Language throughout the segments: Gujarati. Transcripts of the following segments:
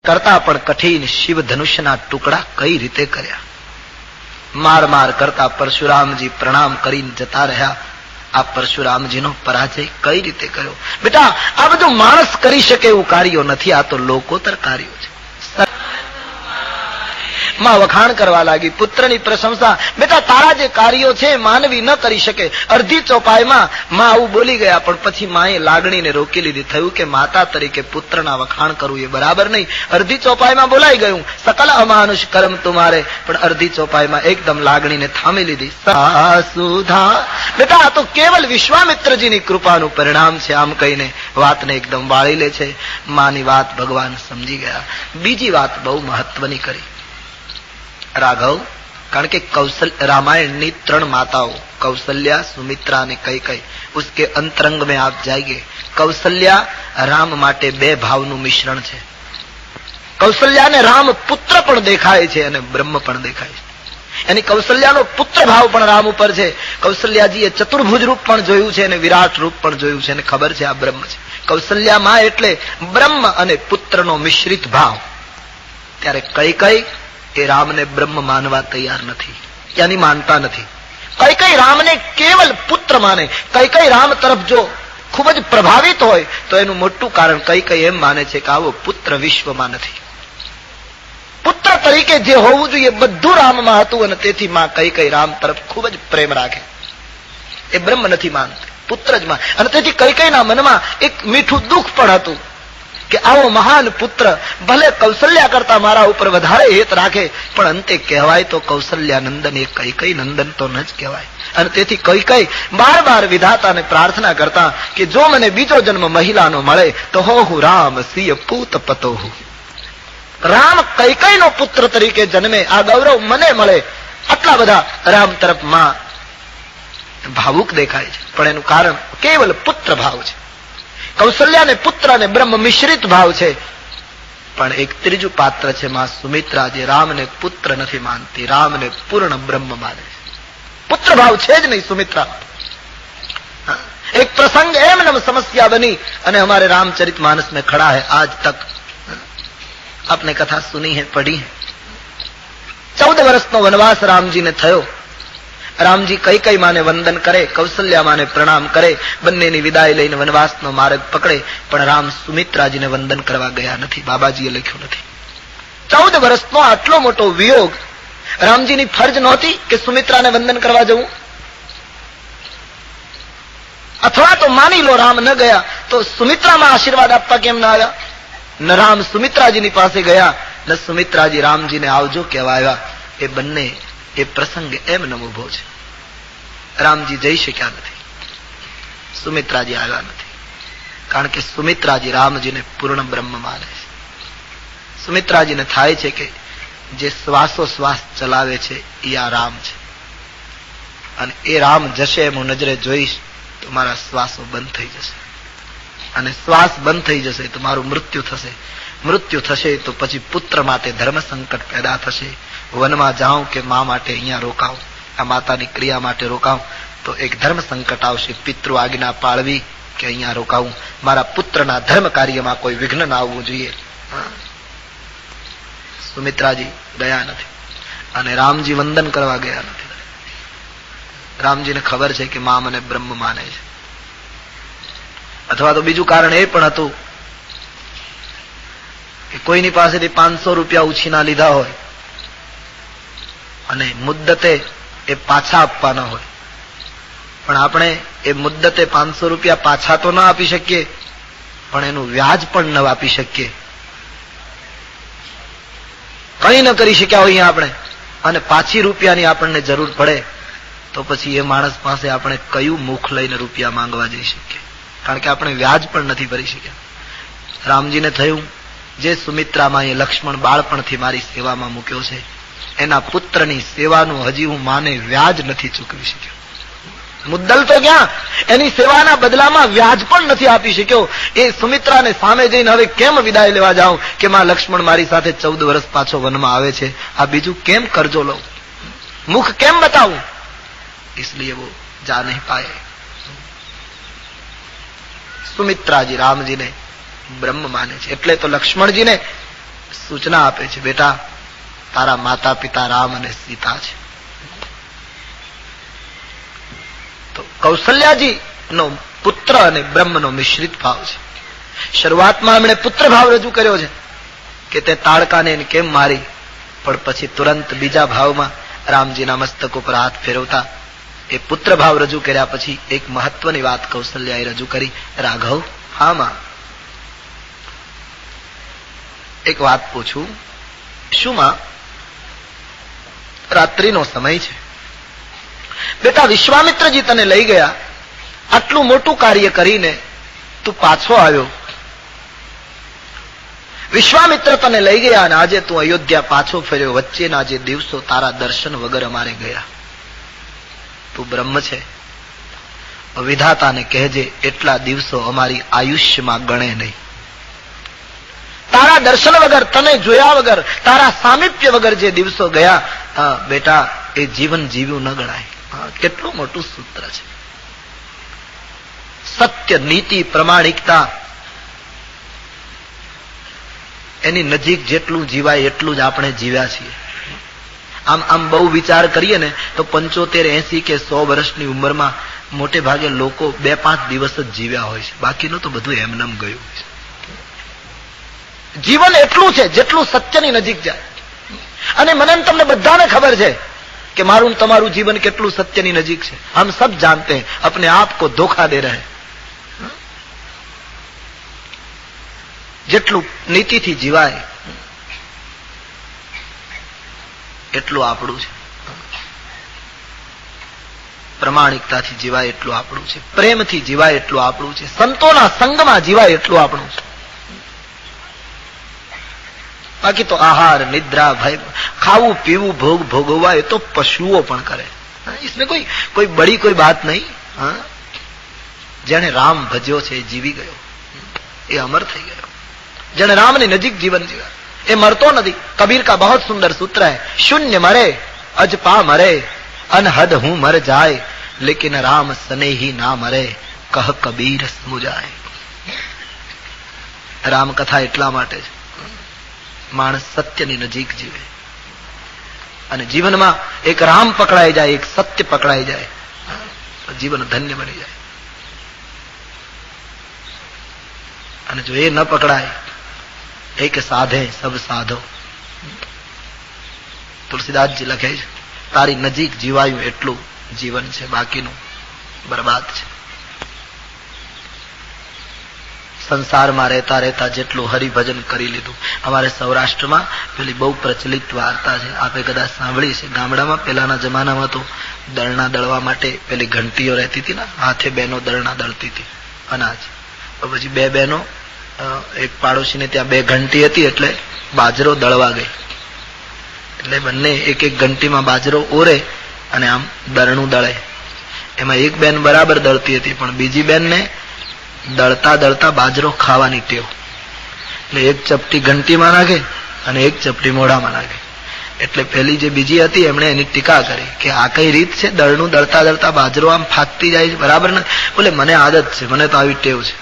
કરતા પણ કઠિન શિવ ધનુષ્યના ટુકડા કઈ રીતે કર્યા. માર માર કરતા પરશુરામજી પ્રણામ કરીને જતા રહ્યા. આ પરશુરામજીનો પરાજય કઈ રીતે કર્યો? બેટા, આ બધું માણસ કરી શકે એવું કાર્યો નથી, આ તો લોકોતર કાર્યો છે. માં વખાણ કરવા લાગી, પુત્રની પ્રશંસા. બેટા, તારા જે કાર્યો છે માનવી ન કરી શકે. અડધી ચોપાઈમાં માં આવું બોલી ગયા, પણ પછી માએ લાગણીને રોકી લીધી. થયું કે માતા તરીકે પુત્રના વખાણ કરવું એ બરાબર નહીં. અડધી ચોપાઈમાં બોલાઈ ગયું, સકલ અમાનુષ કર્મ તુમારે, પણ અડધી ચોપાઈમાં એકદમ લાગણીને થામી લીધી. સુધા બેટા, આ તો કેવલ વિશ્વામિત્રજીની કૃપાનું પરિણામ છે. આમ કહીને વાતને એકદમ વાળી લે છે. માની વાત ભગવાન સમજી ગયા. બીજી વાત બહુ મહત્વની કરી રાઘવ, કારણ કે रामायण 3 माताओं कौशल्या, सुमित्रा ने कैकेयी, उसके अंतरंग में आप जाइए. कौशल्या राम માટે 2 ભાવનું મિશ્રણ છે. કૌશલ્યાને રામ પુત્ર પણ દેખાય છે અને બ્રહ્મ પણ દેખાય છે. એની કૌશલ્યાનો પુત્ર ભાવ પણ રામ ઉપર છે. કૌશલ્યાજીએ ચતુર્ભુજ રૂપ પણ જોયું છે અને વિરાટ રૂપ પણ જોયું છે અને ખબર છે આ બ્રહ્મ છે. કૌશલ્યા માં એટલે બ્રહ્મ અને પુત્રનો મિશ્રિત ભાવ. ત્યારે कैकेयी એ રામને બ્રહ્મ માનવા તૈયાર નથી, યાની માનતા નથી. कैकेयी રામને કેવલ પુત્ર માને. कैकेयी રામ તરફ જો ખૂબ જ પ્રભાવિત હોય તો એનું મોટું કારણ कैकेयी એમ માને છે કે આવો પુત્ર વિશ્વમાં નથી. પુત્ર તરીકે જે હોવું જોઈએ બધું રામમાં હતું અને તેથી માં कैकेयी રામ તરફ ખૂબ જ પ્રેમ રાખે. એ બ્રહ્મ નથી માનતી, પુત્ર જ માને. અને તેથી कैकेयीના મનમાં એક મીઠું દુઃખ પણ હતું કે આવો મહાન પુત્ર ભલે કૌશલ્યા કરતા મારા ઉપર વધારે હેત રાખે, પણ અંતે કહેવાય તો કૌશલ્યા નંદન, એ कैकेयी નંદન તો ન જ કહેવાય. અને તેથી कैकेयी બાર બાર વિધાતાને પ્રાર્થના કરતા કે જો મને બીજો જન્મ મહિલાનો મળે તો હું રામ સિય પૂત પતો હું. રામ कैकेयी નો પુત્ર તરીકે જન્મે, આ ગૌરવ મને મળે. આટલા બધા રામ તરફ માં ભાવુક દેખાય છે, પણ એનું કારણ કેવલ પુત્ર ભાવ છે. કૌશલ્યાને પુત્ર અને બ્રહ્મ મિશ્રિત ભાવ છે. પણ એક ત્રીજું પાત્ર છે માં સુમિત્રા, જે રામને પુત્ર નથી માનતી, રામને પૂર્ણ બ્રહ્મ માને છે. પુત્ર ભાવ છે જ નહીં સુમિત્રા. एक प्रसंग एमनम समस्या बनी અને हमारे रामचरित मानस में खड़ा है आज तक. आपने कथा सुनी है, पढ़ी है. 14 વર્ષનો વનવાસ રામજીને થયો. રામજી कैकेयी માને વંદન કરે, કૌશલ્યા માને પ્રણામ કરે, બંનેની વિદાય લઈને વનવાસનો માર્ગ પકડે. પણ રામ સુમિત્રાજીને વંદન કરવા ગયા નથી. બાબાજીએ લખ્યું નથી. 14 વર્ષનો આટલો મોટો વિયોગ રામજીની ફરજ નહોતી કે સુમિત્રાને વંદન કરવા જવું? અથવા તો માની લો રામ ન ગયા તો સુમિત્રામાં આશીર્વાદ આપવા કેમ ના આવ્યા? ન રામ સુમિત્રાજીની પાસે ગયા, ન સુમિત્રાજી રામજીને આવજો કહેવા આવ્યા. એ બંને એ પ્રસંગ એમનેમ ઉભો છે. રામજી જઈ શક્યા નથી, સુમિત્રાજી આવ્યા નથી. કારણ કે સુમિત્રાજી રામજીને પૂર્ણ બ્રહ્મ માને છે. સુમિત્રાજીને થાય છે કે જે શ્વાસોશ્વાસ ચલાવે છે એ આ રામ છે, અને એ રામ જશે એમ હું નજરે જોઈશ તો મારા શ્વાસો બંધ થઈ જશે, અને શ્વાસ બંધ થઈ જશે તો મારું મૃત્યુ થશે. મૃત્યુ થશે તો પછી પુત્ર માટે ધર્મ સંકટ પેદા થશે. વનમાં જાઉં કે મા માટે અહીંયા રોકાઉં, આ માતાની ક્રિયા માટે રોકાઉં તો એક ધર્મ સંકટ આવશે. પિતૃ આજ્ઞા પાળવી કે અહીંયા રોકાવું, મારા પુત્રના ધર્મ કાર્યમાં કોઈ વિઘ્ન ના આવવું જોઈએ. સુમિત્રાજી ગયા નથી અને રામજી વંદન કરવા ગયા નથી. રામજીને ખબર છે કે મા મને બ્રહ્મ માને છે. અથવા તો બીજું કારણ એ પણ હતું કે કોઈની પાસેથી 500 રૂપિયા ઉછીના લીધા હોય અને મુદ્દતે એ પાછા આપવાના હોય, પણ આપણે એ મુદ્દતે 500 રૂપિયા પાછા તો ના આપી શકીએ, પણ એનું વ્યાજ પણ ન આપી શકીએ. કઈ ન કરી શક્યા હોઈએ આપણે, અને પાછી રૂપિયાની આપણને જરૂર પડે તો પછી એ માણસ પાસે આપણે કયું મુખ લઈને રૂપિયા માંગવા જઈ શકીએ? કારણ કે આપણે વ્યાજ પણ નથી ભરી શક્યા. રામજીને થયું જે સુમિત્રામાં એ લક્ષ્મણ બાળપણથી મારી સેવામાં મૂક્યો છે, એના પુત્રની સેવાનું હજી હું માને વ્યાજ નથી ચૂકવી શક્યો. મુદ્દલ તો ક્યાં, એની સેવાના બદલામાં વ્યાજ પણ નથી આપી શક્યો. એ સુમિત્રાને સામે જઈને હવે કેમ વિદાય લેવા જાઉં કે માં લક્ષ્મણ મારી સાથે 14 વર્ષ પાછો વનમાં આવે છે, આ બીજું કેમ કરજો લઉં, મુખ કેમ બતાવું? इसलिए वो जा नहीं पाए. સુમિત્રાજી રામજીને બ્રહ્મ માને છે, એટલે તો લક્ષ્મણજીને સૂચના આપે છે, બેટા તારા માતા પિતા રામ અને સીતા છે. તો કૌશલ્યાજી નો પુત્ર અને બ્રહ્મનો મિશ્રિત ભાવ છે. શરૂઆતમાં એમણે પુત્ર ભાવ રજૂ કર્યો છે કે તે તાડકાને કેમ મારી, પણ પછી તુરંત બીજા ભાવમાં રામજીના મસ્તક ઉપર હાથ ફેરવતા એ પુત્ર ભાવ રજૂ કર્યા પછી એક મહત્વની વાત કૌશલ્યાએ રજૂ કરી. રાઘવ, હા માં, એક વાત પૂછું. શું માં? રાત્રિનો સમય છે. બેટા વિશ્વામિત્રજી તને લઈ ગયા, આટલું મોટું કાર્ય કરીને તું પાછો આવ્યો. વિશ્વામિત્ર તને લઈ ગયા અને આજે તું અયોધ્યા પાછો ફર્યો. વચ્ચેના જે દિવસો તારા દર્શન વગર અમારે ગયા. તું બ્રહ્મ છે, વિધાતાને કહેજે એટલા દિવસો અમારી આયુષ્યમાં ગણે નહીં. તારા દર્શન વગર, તને જોયા વગર, તારા સામીપ્ય વગર જે દિવસો ગયા, બેટા એ જીવન જીવ્યું ન ગણાય. કેટલું મોટું સૂત્ર છે. સત્ય, નીતિ, પ્રમાણિકતા, એની નજીક જેટલું જીવાય એટલું જ આપણે જીવ્યા છીએ. આમ બહુ વિચાર કરીએ ને તો 75, 80 કે 100 વર્ષની ઉંમરમાં મોટે ભાગે લોકો 2-5 દિવસ જ જીવ્યા હોય છે. બાકીનું તો બધું એમનેમ ગયું હોય છે. જીવન એટલું છે જેટલું સત્યની નજીક જાય. અને મને તમને બધાને ખબર છે કે મારું તમારું જીવન કેટલું સત્યની નજીક છે. હમ સબ જાનતે हैं अपने आप को धोखा दे रहे. જેટલું નીતિથી જીવાય એટલું આપણું છે. પ્રમાણિકતાથી જીવાય એટલું આપણું છે. પ્રેમથી જીવાય એટલું આપણું છે. સંતોના સંગમાં જીવાય એટલું આપણું છે. બાકી તો આહાર, નિદ્રા, ભય, ખાવું પીવું, ભોગ ભોગવવા એ તો પશુઓ પણ કરે. इसमें कोई बड़ी कोई बात नहीं. જેને રામ ભજ્યો છે એ જીવી ગયો, એ અમર થઈ ગયો. જેને રામની નજીક જીવન જીવ્યા એ મરતો નથી. કબીર કા બહુત સુંદર સૂત્ર है, शून्य मरे अजपा मरे अनहद हूं मर जाए लेकिन राम सने ही ना मरे कह कबीर मुजाए. રામ કથા એટલા માટે છે માણસ સત્યની નજીક જીવે અને જીવનમાં એક રામ પકડાઈ જાય, એક સત્ય પકડાઈ જાય તો જીવન ધન્ય બની જાય. અને જો એ ન પકડાય, એક સાધે સબ સાધો. તુલસીદાસજી લખે છે તારી નજીક જીવાયું એટલું જીવન છે, બાકીનું બરબાદ છે. સંસારમાં રહેતા રહેતા જેટલું હરિભજન કરી લીધું. અમારે સૌરાષ્ટ્રમાં પેલી બહુ પ્રચલિત વાર્તા છે, આપે કદાચ સાંભળી છે. ગામડામાં પેલાના જમાનામાં તો દળના દળવા માટે પેલી ઘંટીઓ રહેતી હતી ને, હાથે બહેનો દળના દળતી હતી અનાજ. પછી 2 બહેનો, એક પાડોશીને ત્યાં 2 ઘંટી હતી એટલે બાજરો દળવા ગઈ. એટલે બંને એક એક ઘંટીમાં બાજરો ઓરે અને આમ દળનું દળે. એમાં એક બેન બરાબર દળતી હતી, પણ બીજી બેનને દળતા દળતા બાજરો ખાવાની ટેવ. એટલે એક ચપટી ઘંટીમાં નાખે અને એક ચપટી મોઢામાં નાખે. એટલે પેલી જે બીજી હતી એમણે એની ટીકા કરી કે આ કઈ રીત છે, દળનું દળતા દળતા બાજરો આમ ફાટતી જાય છે, બરાબર નથી. બોલે મને આદત છે, મને તો આવી ટેવ છે.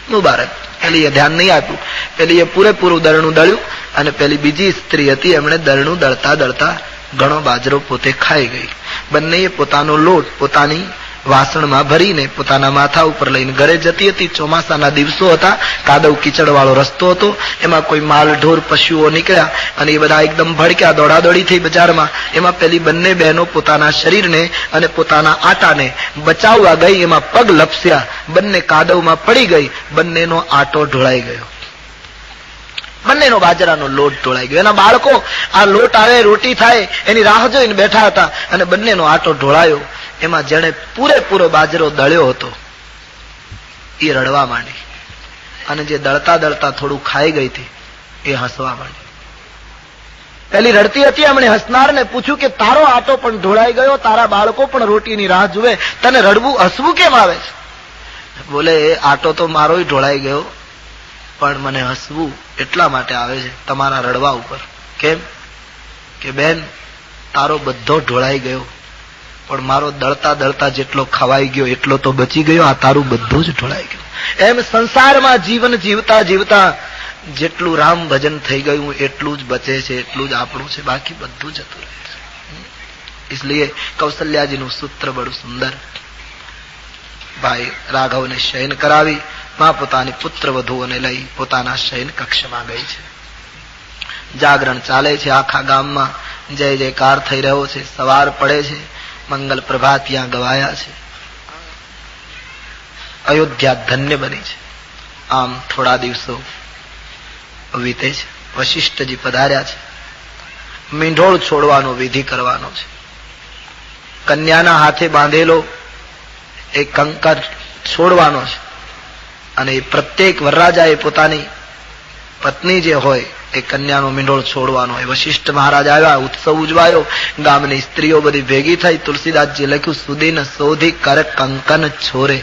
મુબારક. પેલી એ ધ્યાન નહીં આપ્યું. પેલી એ પૂરેપૂરું દળનું દળ્યું અને પેલી બીજી સ્ત્રી હતી એમણે દળનું દળતા દળતા ઘણો બાજરો પોતે ખાઈ ગઈ. બંનેએ પોતાનો લોટ પોતાની વાસણમાં ભરીને પોતાના માથા ઉપર લઈને ઘરે જતી હતી. ચોમાસાના દિવસો હતા, કાદવ કીચડ વાળો રસ્તો હતો, એમાં કોઈ માલ ઢોર પશુઓ નીકળ્યા અને એ બધા એકદમ ભડક્યા, દોડાદોડી થઈ બજારમાં. એમાં પેલી બંને બહેનો પોતાના શરીરને અને પોતાના આટાને બચાવવા ગઈ, એમાં પગ લપસ્યા, બંને કાદવમાં પડી ગઈ, બંનેનો આટો ઢોળાઈ ગયો, બંનેનો બાજરાનો લોટ ઢોળાઈ ગયો. એના બાળકો આ લોટ આવે, રોટી થાય એની રાહ જોઈને બેઠા હતા અને બંનેનો આટો ઢોળાયો. એમાં જેણે પૂરેપૂરો બાજરો દળ્યો હતો એ રડવા માંડી અને જે દળતા દળતા થોડું ખાઈ ગઈ હતી એ હસવા માંડી. પેલી રડતી હતી, એમણે હસનારને પૂછ્યું કે તારો આટો પણ ઢોળાઈ ગયો, તારા બાળકો પણ રોટીની રાહ જુએ, તને રડવું હસવું કેમ આવે છે? બોલે એ આટો તો મારોય ઢોળાઈ ગયો, પણ મને હસવું એટલા માટે આવે છે તમારા રડવા ઉપર. કેમ કે બેન તારો બધો ઢોળાઈ ગયો, પણ મારો દળતા દળતા જેટલો ખવાઈ ગયો એટલો તો બચી ગયો, આ તારું બધું જ ઢોળાઈ ગયું. એમ સંસારમાં જીવન જીવતા જીવતા જેટલું રામ ભજન થઈ ગયું એટલું જ બચે છે, એટલું જ આપણું છે, બાકી બધું જતું રહે છે. इसलिए કૌશલ્યાજીનું સૂત્ર બડું સુંદર. ભાઈ રાઘવને શયન કરાવી માં પોતાની પુત્ર વધુઓને લઈ પોતાના શયન કક્ષમાં ગઈ છે. જાગરણ ચાલે છે આખા ગામમાં, જય જયકાર થઈ રહ્યો છે. સવાર પડે છે, મંગલ પ્રભાત ત્યાં ગવાયા છે. અયોધ્યા ધન્ય બની છે. આમ થોડા દિવસો વીતે છે. વશિષ્ઠજી પધાર્યા છે. મીંઢોળ છોડવાનો વિધિ કરવાનો છે. કન્યાના હાથે બાંધેલો એ કંકર છોડવાનો છે અને પ્રત્યેક વરરાજાએ પોતાની પત્ની જે હોય એ કન્યાનો મીંઢોળ છોડવાનો હોય. વશિષ્ઠ મહારાજ આવ્યા, ઉત્સવ ઉજવાયો, ગામની સ્ત્રીઓ બધી ભેગી થઈ. તુલસીદાસજી લખ્યું, સુદીન શોધી કર કંકન છોરે.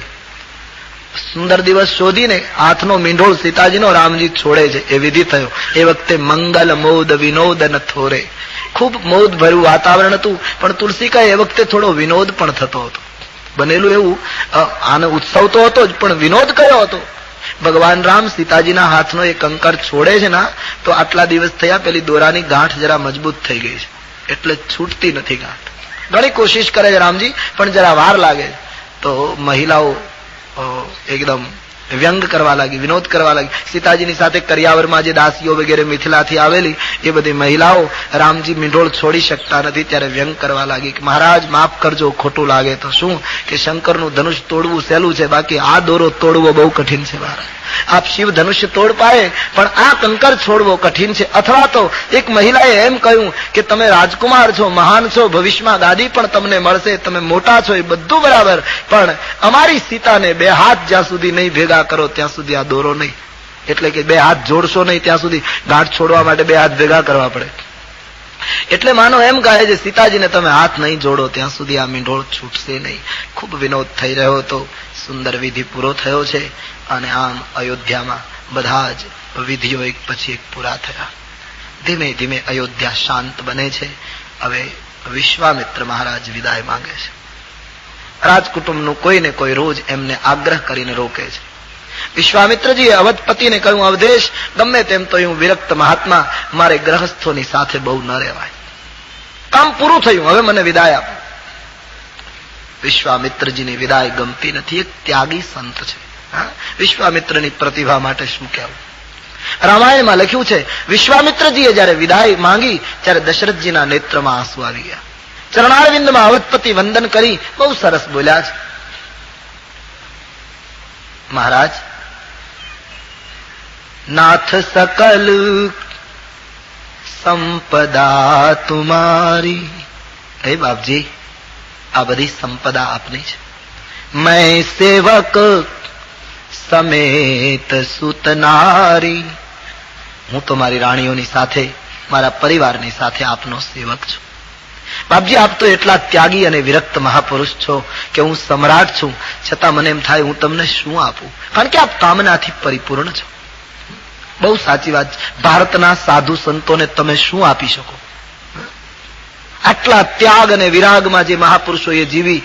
સુંદર દિવસ શોધીને હાથનો મીંઢોળ સીતાજીનો રામજી છોડે છે. એ વિધિ થયો. એ વખતે મંગલ મોદ વિનોદન થોરે. ખૂબ મોદ ભર્યું વાતાવરણ હતું, પણ તુલસીકા એ વખતે થોડો વિનોદ પણ થતો હતો. બનેલું એવું આનો ઉત્સવ તો હતો જ, પણ વિનોદ કયો હતો? ભગવાન રામ સીતાજીના હાથનો એ કંકર છોડે છે ના, તો આટલા દિવસ થયા પેલી દોરાની ગાંઠ જરા મજબૂત થઈ ગઈ છે, એટલે છૂટતી નથી ગાંઠ. ઘણી કોશિશ કરે છે રામજી, પણ જરા વાર લાગે. તો મહિલાઓ એકદમ વ્યંગ કરવા લાગી, વિનોદ કરવા લાગી. સીતાજીની સાથે કરિયાવરમાં જે દાસીઓ વગેરે મિથિલાથી આવેલી એ બધી મહિલાઓ રામજી મીંઢોળ છોડી શકતા નથી ત્યારે વ્યંગ કરવા લાગી કે મહારાજ માફ કરજો, ખોટું લાગે તો. શું કે શંકરનું ધનુષ તોડવું સહેલું છે, બાકી આ દોરો તોડવો બહુ કઠિન છે મહારાજ. આપ શિવ ધનુષ્ય તોડ પાએ, પણ આ કંકર છોડવો કઠિન છે. અથવા તો એક મહિલાએ એમ કહ્યું કે તમે રાજકુમાર છો, મહાન છો, ભવિષ્યમાં ગાદી પણ તમને મળશે, તમે મોટા છો, એ બધું બરાબર, પણ અમારી સીતાને બે હાથ જ્યાં સુધી નહીં ભેગા કરો ત્યાં સુધી આ દોરો નહીં. એટલે કે બે હાથ જોડશો નહીં ત્યાં સુધી ગાંઠ છોડવા માટે બે હાથ ભેગા કરવા પડે. એટલે માનો એમ કહે છે સીતાજીને તમે હાથ નહીં જોડો ત્યાં સુધી આ મીંઢોળ છૂટશે નહીં. ખૂબ વિનોદ થઈ રહ્યો હતો. સુંદર વિધિ પૂરો થયો છે અને આમ અયોધ્યામાં બધા જ વિધિઓ એક પછી એક પૂરા થયા. ધીમે ધીમે અયોધ્યા શાંત બને છે. હવે વિશ્વામિત્ર મહારાજ વિદાય માંગે છે. રાજકુટુંબનું કોઈને કોઈ રોજ એમને આગ્રહ કરીને રોકે છે. વિશ્વામિત્રજીએ અવધપતિને કહ્યું, અવધેશ ગમે તેમ તો હું વિરક્ત મહાત્મા, મારે ગ્રહસ્થોની સાથે બહુ ન રહેવાય. કામ પૂરું થયું, હવે મને વિદાય આપો. વિશ્વામિત્રજીની વિદાય ગમતી નથી. એક ત્યાગી સંત છે. વિશ્વામિત્રની પ્રતિભા માટે શું કહેવું. રામાયણમાં લખ્યું છે વિશ્વામિત્રજીએ જયારે વિદાય માંગી ત્યારે દશરથજીના નેત્રમાં આંસુ આવી ગયા. ચરણારવિંદમાં અવધપતિ વંદન કરી બહુ સરસ બોલ્યા છે, મહારાજ નાથ સકલ સંપદા તુમારી. હે બાપજી, આ બધી સંપદા આપની છે. मैं સેવક સમેત સુતનારી. હું તો મારી રાણીઓની સાથે, મારા પરિવારની સાથે આપનો સેવક છું. બાપજી, આપ તો એટલા ત્યાગી અને વિરક્ત મહાપુરુષ છો કે હું સમ્રાટ છું, છતાં મને એમ થાય હું તમને શું આપું, કારણ કે આપ કામનાથી પરિપૂર્ણ છો. બહુ સાચી વાત. ભારતના સાધુ સંતોને તમે શું આપી શકો? આટલા ત્યાગ અને વિરાગમાં જે મહાપુરુષોએ જીવી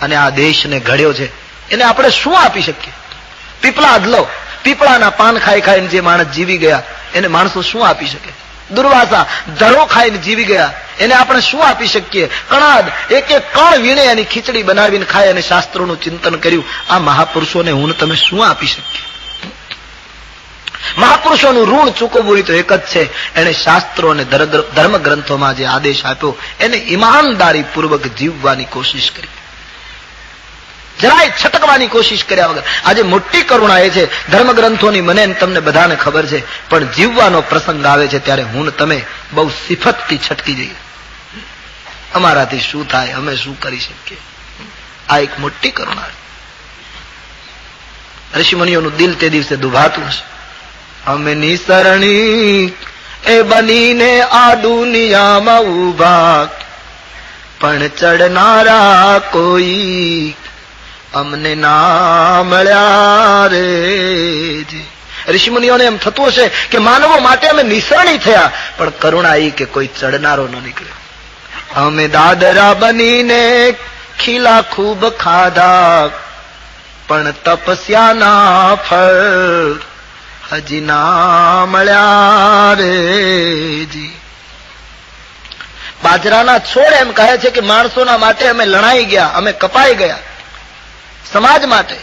અને આ દેશને ઘડ્યો છે, એને આપણે શું આપી શકીએ? પીપળા અદલો, પીપળાના પાન ખાઈ ખાઈને જે માણસ જીવી ગયા એને માણસો શું આપી શકે? દુર્વાસા ધરો ખાઈને જીવી ગયા, એને આપણે શું આપી શકીએ? કણાદ એક એક કણ વીણે એની ખીચડી બનાવીને ખાય અને શાસ્ત્રોનું ચિંતન કર્યું. આ મહાપુરુષોને હું તમે શું આપી શકીએ? મહાપુરુષોનું ઋણ ચૂકવવું હોય તો એક જ છે, એને શાસ્ત્રો અને ધર્મ ગ્રંથોમાં જે આદેશ આપ્યો એને ઈમાનદારી પૂર્વક જીવવાની કોશિશ કરી, જરાય છટકવાની કોશિશ કર્યા વગર. આજે મોટી કરુણા એ છે, ધર્મ ગ્રંથોની મને તમને બધાને ખબર છે, પણ જીવવાનો પ્રસંગ આવે છે ત્યારે હું તમે બહુ સિફતથી છટકી જઈએ. અમારાથી શું થાય, અમે શું કરી શકીએ? આ એક મોટી કરુણા. ઋષિમુનિઓનું દિલ તે દિવસે દુભાતું છે. અમે નિસરણી એ બનીને આ દુનિયામાં ઉભા, પણ ચડનારા કોઈ અમને ના મળ્યા રે. ઋષિમુનિઓને એમ થતું હશે કે માનવો માટે અમે નિસરણી થયા, પણ કરુણા એ કે કોઈ ચડનારો ન નીકળ્યો. અમે દાદરા બનીને ખીલા ખૂબ ખાધા, પણ તપસ્યાના ફળ હજી ના મળ્યા રે જી. બાજરાના છોડ એમ કહે છે કે માણસોના માટે અમે લણાઈ ગયા, અમે કપાઈ ગયા, સમાજ માટે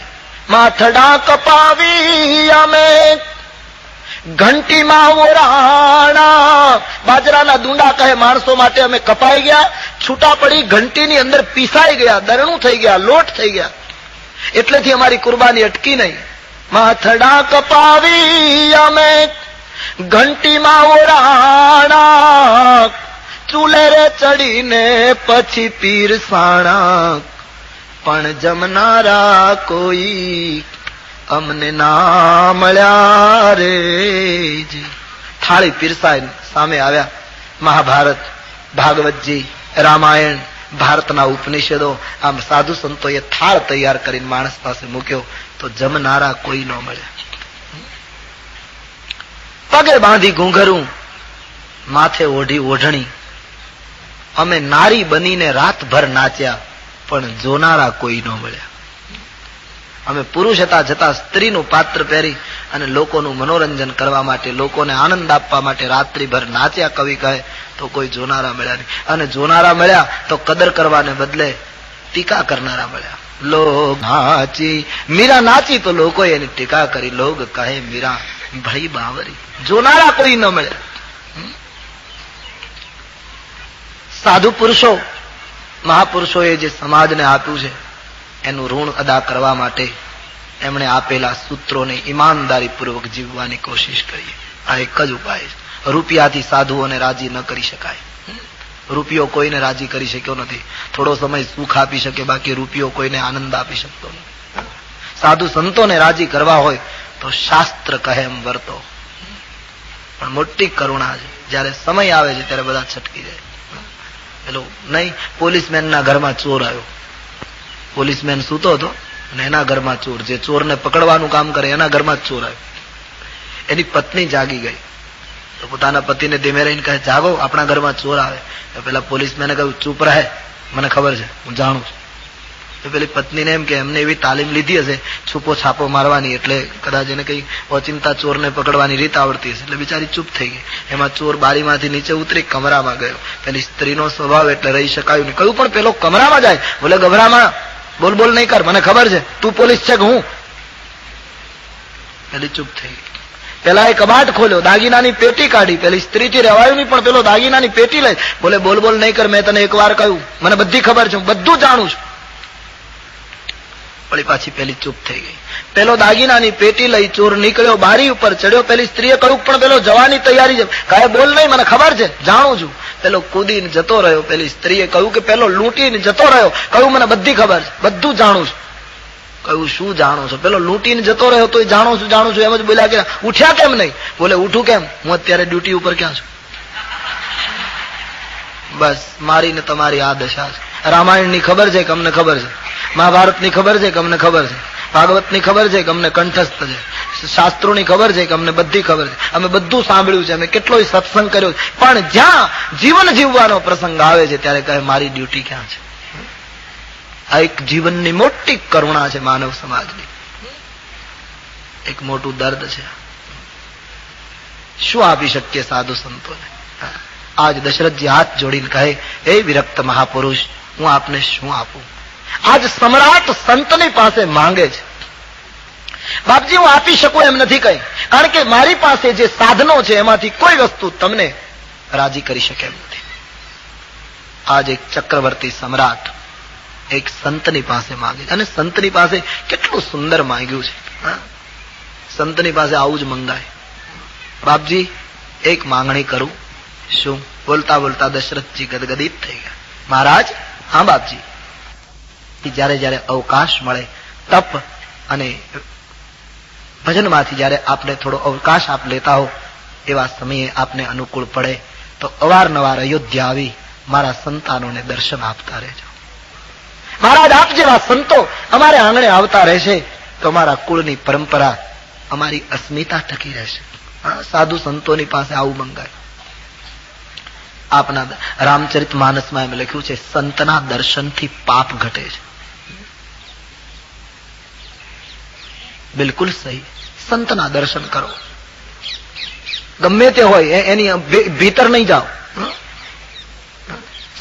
માથડા કપાવી અમે ઘંટીમાં ઓરાણા. બાજરાના દુંડા કહે માણસો માટે અમે કપાઈ ગયા, છૂટા પડી ઘંટીની અંદર પીસાઈ ગયા, દરણું થઈ ગયા, લોટ થઈ ગયા, એટલેથી અમારી કુરબાની અટકી નહીં. માથડા કપાવી અમે ઘંટીમાં ઓરાણા, ચૂલે રે ચડીને પછી પીરસાણા, પણ જમનારા કોઈ અમને ના મળ્યા રે જી. થાળી પીરસાઈ સામે આવ્યા. મહાભારત, ભાગવતજી, રામાયણ, ભારતના ઉપનિષદો, આમ સાધુ સંતોએ થાળ તૈયાર કરીને માણસ પાસે મૂક્યો તો જમનારા કોઈ ન મળ્યા. પગે બાંધી ઘૂંઘરું, માથે ઓઢી ઓઢણી, અમે નારી બનીને રાતભર નાચ્યા પણ જોનારા કોઈ ન મળ્યા. અમે પુરુષ હતા છતાં સ્ત્રીનું પાત્ર પહેરી અને લોકોનું મનોરંજન કરવા માટે, લોકોને આનંદ આપવા માટે રાત્રિભર નાચ્યા, કવિ કહે, તો કોઈ જોનારા મળ્યા નહીં. અને જોનારા મળ્યા તો કદર કરવાને બદલે ટીકા કરનારા મળ્યા. લોગ નાચી, મીરા નાચી તો લોકોએ એની ટીકા કરી. લોગ કહે મીરા ભાઈ બાવરી. જોનારા કોઈ ન મળ્યા. સાધુ પુરુષો, મહાપુરુષોએ જે સમાજને આપ્યું છે એનું ઋણ અદા કરવા માટે એમણે આપેલા સૂત્રોને ઈમાનદારીપૂર્વક જીવવાની કોશિશ કરીએ. આ એક જ ઉપાય છે. રૂપિયાથી સાધુઓને રાજી ન કરી શકાય. રૂપિયો કોઈને રાજી કરી શક્યો નથી. થોડો સમય સુખ આપી શકે, બાકી રૂપિયો કોઈને આનંદ આપી શકતો નથી. સાધુ સંતોને રાજી કરવા હોય તો શાસ્ત્ર કહે એમ વર્તો. પણ મોટી કરુણા છે, જયારે સમય આવે છે ત્યારે બધા છટકી જાય. પેલો નહીં, પોલીસમેનના ઘરમાં ચોર આવ્યો. પોલીસમેન સૂતો હતો અને એના ઘરમાં ચોર, જે ચોરને પકડવાનું કામ કરે એના ઘરમાં જ ચોર આવ્યો. એની પત્ની જાગી ગઈ તો પોતાના પતિને ધીમે રહીને કહે, જાગો, આપણા ઘરમાં ચોર આવે. તો પેલા પોલીસમેને કહ્યું, ચૂપ રહે, મને ખબર છે, હું જાણું છું. તો પેલી પત્નીને એમ કે એમને એવી તાલીમ લીધી હશે છૂપો છાપો મારવાની, એટલે કદાચ એને કઈ ઓચિંતા ચોરને પકડવાની રીત આવડતી હશે, એટલે બિચારી ચૂપ થઈ ગઈ. એમાં ચોર બારીમાંથી નીચે ઉતરી કમરામાં ગયો. પેલી સ્ત્રીનો સ્વભાવ એટલે રહી શકાયું નહીં. કહ્યું, પણ પેલો કમરામાં જાય. બોલે, ગભરામાં બોલ બોલ નહીં કર, મને ખબર છે તું પોલીસ છે કે હું. પેલી ચૂપ થઈ ગઈ. પેલા એ કબાટ ખોલ્યો, દાગીનાની પેટી કાઢી. પેલી સ્ત્રીથી રહેવાયું નહીં, પણ પેલો દાગીનાની પેટી લઈ. બોલે, બોલ બોલ નહીં કર, મેં તને એકવાર કહ્યું, મને બધી ખબર છે, હું બધું જાણું છું. વળી પાછી પેલી ચૂપ થઈ ગઈ. પેલો દાગીનાની પેટી લઈ ચોર નીકળ્યો, બારી ઉપર ચડ્યો. પેલી સ્ત્રીએ કહ્યું, પણ પેલો જવાની તૈયારી છે. કહે, બોલ નહીં, મને ખબર છે, જાણું છું. પેલો કૂદીને જતો રહ્યો. પેલી સ્ત્રીએ કહ્યું કે પેલો લૂંટીને જતો રહ્યો. કહ્યું, મને બધી ખબર છે, બધું જાણું છું. કહ્યું, શું જાણો છો? પેલો લૂંટીને જતો રહ્યો તો જાણું છું જાણું છું એમ જ બોલ્યા. કે ઉઠ્યા કેમ નહીં? બોલે, ઉઠું કેમ, હું અત્યારે ડ્યુટી ઉપર ક્યાં છું. બસ મારી ને તમારી આ દશા છે. રામાયણની ખબર છે કે અમને ખબર છે, મહાભારતની ખબર છે કે અમને ખબર છે, ભાગવતની ખબર છે કે અમને કંઠસ્થ છે, શાસ્ત્રોની ખબર છે કે અમને બધી ખબર છે, અમે બધું સાંભળ્યું છે, અમે કેટલોય સત્સંગ કર્યો છે. પણ જ્યાં જીવન જીવવાનો પ્રસંગ આવે છે ત્યારે કહે, મારી ડ્યુટી ક્યાં છે. આ એક જીવનની મોટી કરુણા છે માનવ સમાજની. એક મોટું દર્દ છે. શું આપી શકીએ સાધુ સંતોને? આજ દશરથજી હાથ જોડીને કહે, હે વિરક્ત મહાપુરુષ, હું આપને શું આપું? આજ સમ્રાટ સંતની પાસે માંગે છે. બાપજી, હું આપી શકું એમ નથી કઈ, કારણ કે મારી પાસે જે સાધનો છે એમાંથી કોઈ વસ્તુ તમને રાજી કરી શકે એમ નથી. આજ એક ચક્રવર્તી સમ્રાટ એક સંતની પાસે માંગે છે, અને સંતની પાસે કેટલું સુંદર માંગ્યું છે. સંતની પાસે આવું જ મંગાય. બાપજી, એક માંગણી કરું. શું? બોલતા બોલતા દશરથજી ગદગદિત થઈ ગયા. મહારાજ, હા બાપજી. જયારે જયારે અવકાશ મળે, તપ અને ભજનમાંથી જયારે આપણે થોડો અવકાશ આપ લેતા હો, એવા સમયે આપને અનુકૂળ પડે તો અવારનવાર અયોધ્યા આવી મારા સંતાનોને દર્શન આપતા રહેજો. મહારાજ, આપ જેવા સંતો અમારે આંગણે આવતા રહેશે તો અમારા કુળની પરંપરા, અમારી અસ્મિતા ટકી રહેશે. સાધુ સંતોની પાસે આવું મંગાય. આપના રામચરિત માનસમાં એમ લખ્યું છે, સંતના દર્શનથી પાપ ઘટે છે. બિલકુલ સહી. સંતના દર્શન કરો. ગમે તે હોય એની ભીતર નહીં જાઓ.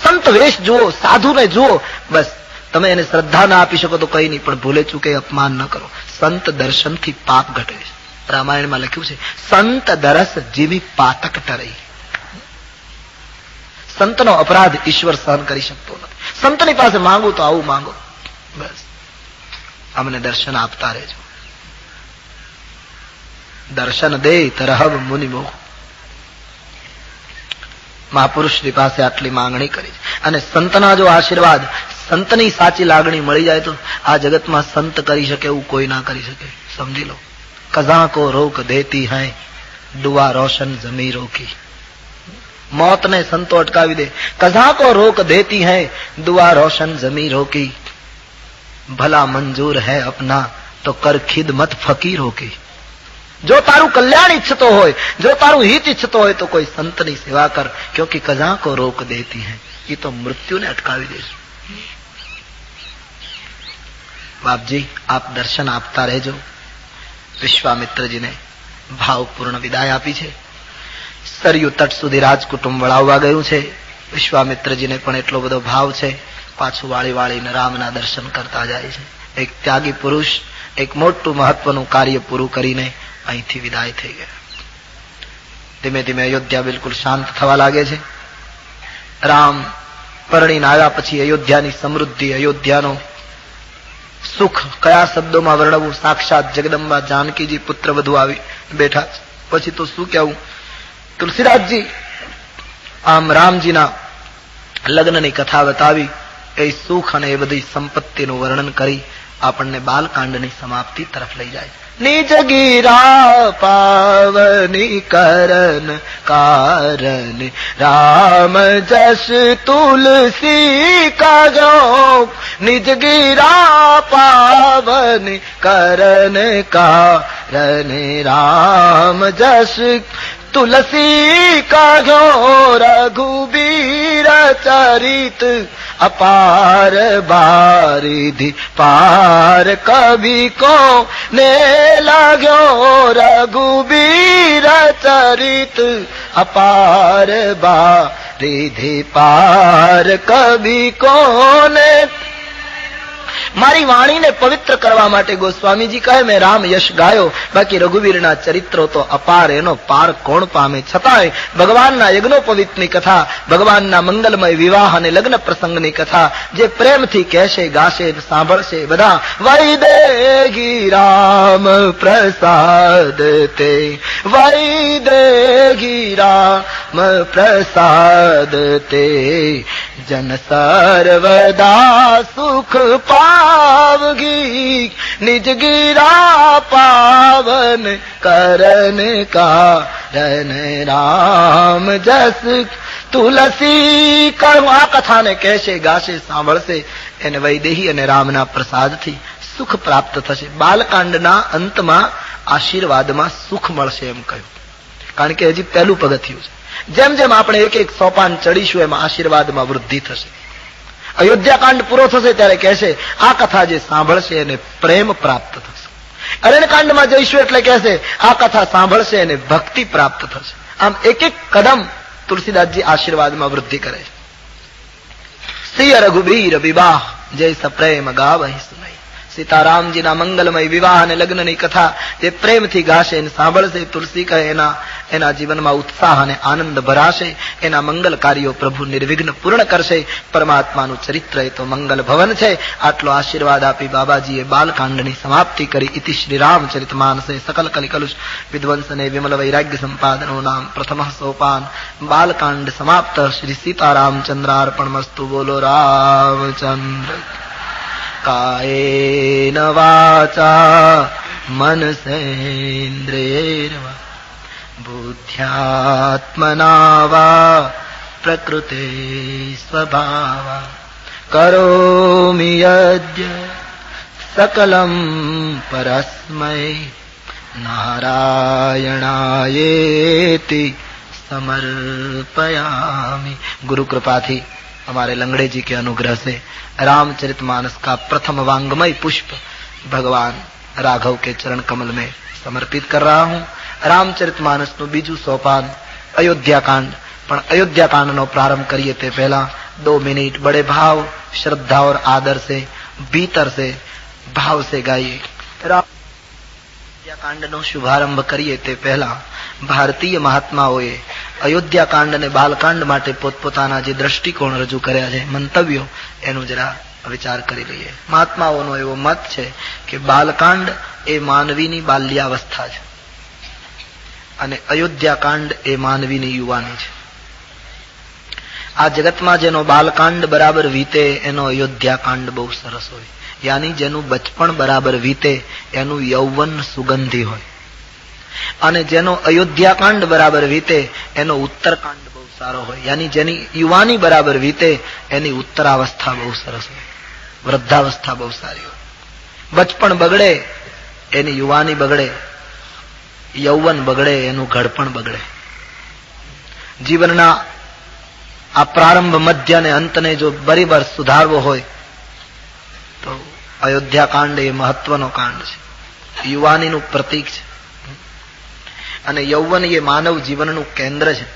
સંત વેશ જુઓ, સાધુને જુઓ, બસ તમે એને શ્રદ્ધા ના આપી શકો તો કઈ નહીં, પણ ભૂલે ચૂકે અપમાન ન કરો. સંત દર્શનથી પાપ ઘટે છે. રામાયણમાં લખ્યું છે, સંત દરસ જીવી પાતક ટરઈ. સંતનો અપરાધ ઈશ્વર સહન કરી શકતો નથી. સંતની પાસે માંગુ તો આવું માંગો, બસ અમને દર્શન આપતા રહેજો. દર્શન દે તરહબ મુનિ મોહ. મહાપુરુષની પાસે આટલી માંગણી કરી અને સંતના જો આશીર્વાદ, સંતની સાચી લાગણી મળી જાય તો આ જગતમાં સંત કરી શકે એવું કોઈ ના કરી શકે. સમજી લો. કઝા કો રોક દેતી હૈ દુઆ રોશન જમી રોકી. મોતને સંતો અટકાવી દે. કઝા કો રોક દેતી હૈ દુઆ રોશન જમી રોકી. ભલા મંજૂર હૈ અપના તો કર ખિદમત ફકીરો કી. જો તારું કલ્યાણ ઈચ્છતો હોય, જો તારું હિત ઈચ્છતો હોય તો કોઈ સંતની સેવા કર, ક્યોંકि કઝા કો રોક દેતી હૈ. એ તો મૃત્યુને અટકાવી દેશે. બાપજી આપ દર્શન આપતા રહેજો. વિશ્વામિત્રજીને ભાવપૂર્ણ વિદાય આપી છે. સરયુ તટ સુધી રાજકુટુંબ વળાવવા ગયું છે. વિશ્વામિત્રજીને પણ એટલો બધો ભાવ છે, પાછું વાળી વાળીને રામના દર્શન કરતા જાય છે. એક ત્યાગી પુરુષ એક મોટું મહત્વનું કાર્ય પૂરું કરીને અહીંથી વિદાય થઈ ગયા. ધીમે ધીમે અયોધ્યા બિલકુલ શાંત થવા લાગે છે. રામ પરણીને આવ્યા પછી અયોધ્યાની સમૃદ્ધિ, અયોધ્યાનો સુખ કયા શબ્દોમાં વર્ણવું? સાક્ષાત જગદંબા જાનકીજી પુત્ર વધુ આવી બેઠા છે. પછી તો શું કહેવું? તુલસીદાસજી આમ રામજીના લગ્નની કથા બતાવી, એ સુખ અને એ બધી સંપત્તિનું વર્ણન કરી આપણને બાલકાંડની સમાપ્તિ તરફ લઈ જાય. નિજ ગીરા પાવની કરન કારણ રામ જસ તુલસી કા જો. નિજ ગીરા પાવની કરન કારણ રામ જસ तुलसी का जो रघुबीर चरित अपार बारिधि पार कभी को ने लाग्यो. रघुबीर चरित अपार बारिधि पार कभी को ने. મારી વાણીને પવિત્ર કરવા માટે ગોસ્વામીજી કહે મેં રામ યશ ગાયો, બાકી રઘુવીરના ચરિત્રો તો અપાર, એનો પાર કોણ પામે. છતાંય ભગવાનના યજ્ઞોપવિતની કથા, ભગવાનના મંગલમય વિવાહ અને લગ્ન પ્રસંગની કથા જે પ્રેમથી કહેશે, ગાશે, સાંભળશે બધા. વૈદેહી રામ પ્રસાદ તે, વૈદેહી રામ પ્રસાદ તે, જન સર્વદા સુખ પાવગી. નિજ ગીરા પાવન કરન કારણ રામ જસ તુલસી કા. આ કથાને કહેશે, ગાશે, સાંભળશે એને વૈદેહી અને રામના પ્રસાદથી સુખ પ્રાપ્ત થશે. બાલકાંડના અંતમાં આશીર્વાદમાં સુખ મળશે એમ કહ્યું, કારણ કે હજી પહેલું પગથિયું છે. જેમ જેમ આપણે એક એક સોપાન ચડીશું એમ આશીર્વાદમાં વૃદ્ધિ થશે. અયોધ્યાકાંડ પૂરો થશે ત્યારે કહેશે આ કથા જે સાંભળશે એને પ્રેમ પ્રાપ્ત થશે. અરણ્યકાંડમાં જઈશું એટલે કહેશે આ કથા સાંભળશે એને ભક્તિ પ્રાપ્ત થશે. આમ એક એક કદમ તુલસીદાસજી આશીર્વાદમાં વૃદ્ધિ કરે છે. સિય રઘુબીર વિવાહ જૈસ પ્રેમ ગાવહી સુનઈ. સીતારામજીના મંગલમય વિવાહ અને લગ્નની કથા જે પ્રેમથી ગાશે અને સાંભળશે, તુલસી કહે એના જીવનમાં ઉત્સાહ અને આનંદ ભરાશે. એના મંગલ કાર્યો પ્રભુ નિર્વિઘ્ન પૂર્ણ કરશે. પરમાત્માનું ચરિત્ર એ તો મંગલ ભવન છે. આટલો આશીર્વાદ આપી બાબાજીએ બાલકાંડની સમાપ્તિ કરી. ઇતિ શ્રી રામચરિત માનસે સકલ કલિકલુષ વિધ્વંસને વિમલ વૈરાગ્ય સંપાદનો નામ પ્રથમ સોપાન બાલકાંડ સમાપ્ત. શ્રી સીતારામચંદ્રાર્પણમસ્તુ. બોલો રામચંદ્ર. કાયેન વાચા મનસેન્દ્રિયેર્ વા બુદ્ધ્યાત્મના વા પ્રકૃતે સ્વભાવા કરોમિ યદ્ય સકલં પરસ્મૈ નારાયણાયેતિ समर्पयामि. गुरु कृपा थी हमारे लंगड़े जी के अनुग्रह से रामचरितमानस का प्रथम वांग्मय पुष्प भगवान राघव के चरण कमल में समर्पित कर रहा हूँ. રામચરિતમાનસનું બીજું સોપાન अयोध्याकांड। पण अयोध्याकांड नो प्रारंभ करिए ते पहला 2 मिनट बड़े भाव, श्रद्धा और आदर से, भीतर से, भाव से गाइए। अयोध्याकांड नो शुभारंभ करिए ते पहला भारतीय महात्माओए अयोध्याकांड ने बालकांड माटे पोतपोताना जे दृष्टिकोण रजू कर्या छे, मंतव्यो, एनु जरा विचार करी लईए। महात्माओनो एवो मत छे के बालकांड ए मानवीनी बाल्यावस्था छे અને અયોધ્યાકાંડ એ માનવીની યુવાની છે। આ જગતમાં જેનો બાલકાંડ બરાબર વીતે એનો અયોધ્યાકાંડ બહુ સરસ હોય, યાની જેનું બચપણ બરાબર વીતે એનું યૌવન સુગંધી હોય, અને જેનો અયોધ્યાકાંડ બરાબર વીતે એનો ઉત્તરકાંડ બહુ સારો હોય, યાની જેની યુવાની બરાબર વીતે એની ઉત્તરાવસ્થા બહુ સરસ હોય, વૃદ્ધાવસ્થા બહુ સારી હોય। બચપણ બગડે એની યુવાની બગડે, यौवन बगड़े एनु घड़पण बगड़े। जीवनना आ प्रारंभ, मध्य ने अंत ने जो बरीबर सुधारवो होय तो अयोध्याकांड ए महत्वनो कांड छे, युवानीनु प्रतीक छे, अने यौवन ए मानव जीवननु केंद्र छे।